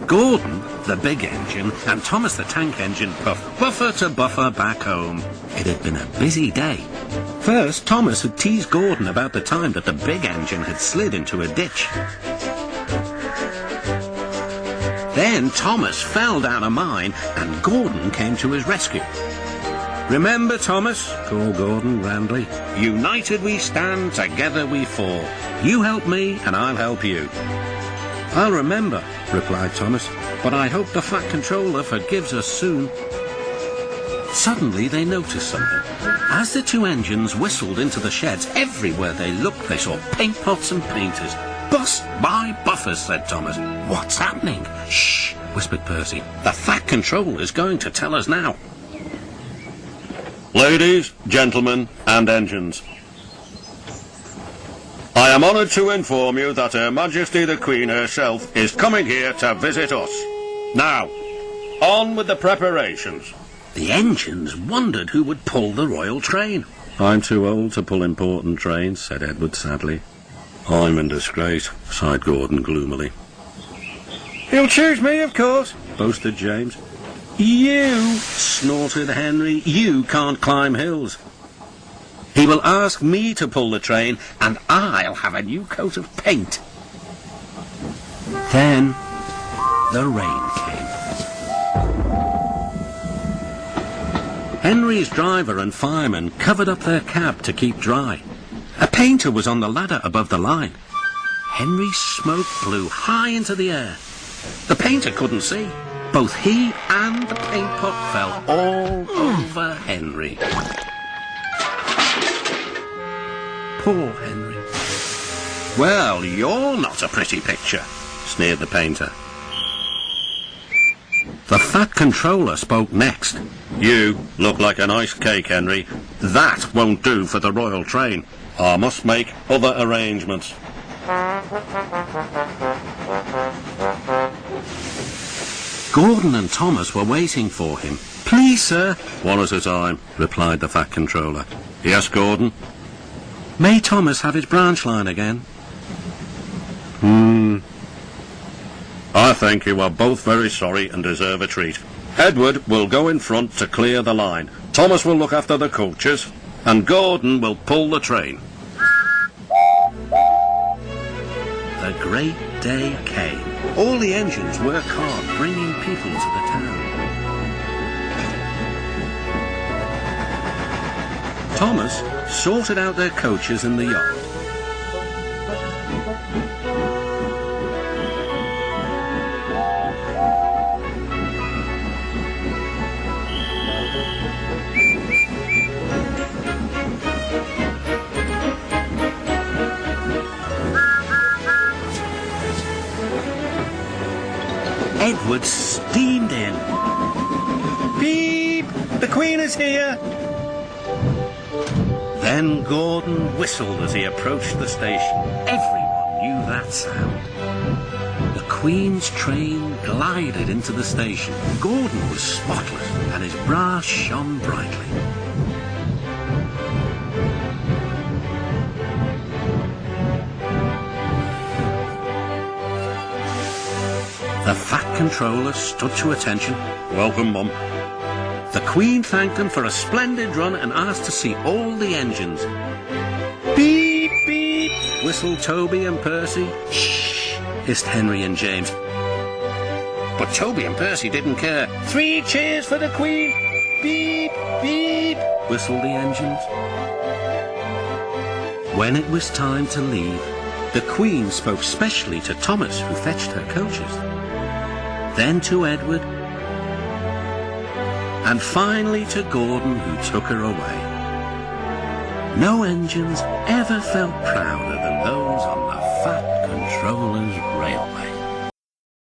Gordon, the big engine, and Thomas the tank engine puffed buffer to buffer back home. It had been a busy day. First, Thomas had teased Gordon about the time that the big engine had slid into a ditch. Then Thomas fell down a mine and Gordon came to his rescue. "Remember, Thomas," called Gordon grandly, "united we stand, together we fall. You help me and I'll help you." "I'll remember," replied Thomas, "but I hope the Fat Controller forgives us soon." Suddenly they noticed something. As the two engines whistled into the sheds, everywhere they looked they saw paint pots and painters. "Bust my buffers," said Thomas. "What's happening?" "Shh," whispered Percy. "The Fat Controller is going to tell us now." Ladies, gentlemen, and engines, I am honoured to inform you that Her Majesty the Queen herself is coming here to visit us. Now, on with the preparations. The engines wondered who would pull the royal train. "I'm too old to pull important trains," said Edward sadly. "I'm in disgrace," sighed Gordon gloomily. "He'll choose me, of course," boasted James. "You," snorted Henry, "you can't climb hills. He will ask me to pull the train, and I'll have a new coat of paint." Then the rain came. Henry's driver and fireman covered up their cab to keep dry. A painter was on the ladder above the line. Henry's smoke blew high into the air. The painter couldn't see. Both he and the paint pot fell all over Henry. Poor Henry. "Well, you're not a pretty picture," sneered the painter. The Fat Controller spoke next. "You look like an iced cake, Henry. That won't do for the royal train. I must make other arrangements." Gordon and Thomas were waiting for him. "Please, sir." "One at a time," replied the Fat Controller. "Yes, Gordon?" "May Thomas have his branch line again?" I think you are both very sorry and deserve a treat. Edward will go in front to clear the line. Thomas will look after the coaches, and Gordon will pull the train." The great day came. All the engines worked hard, bringing people to the town. Thomas sorted out their coaches in the yard. Edward steamed in. "Beep! The Queen is here!" Then Gordon whistled as he approached the station. Everyone knew that sound. The Queen's train glided into the station. Gordon was spotless, and his brass shone brightly. The Fat Controller stood to attention. "Welcome, Mum." The Queen thanked him for a splendid run and asked to see all the engines. "Beep, beep," whistled Toby and Percy. "Shh," hissed Henry and James. But Toby and Percy didn't care. "3 cheers for the Queen!" "Beep, beep," whistled the engines. When it was time to leave, the Queen spoke specially to Thomas, who fetched her coaches, then to Edward, and finally to Gordon, who took her away. No engines ever felt prouder than those on the Fat Controller's railway.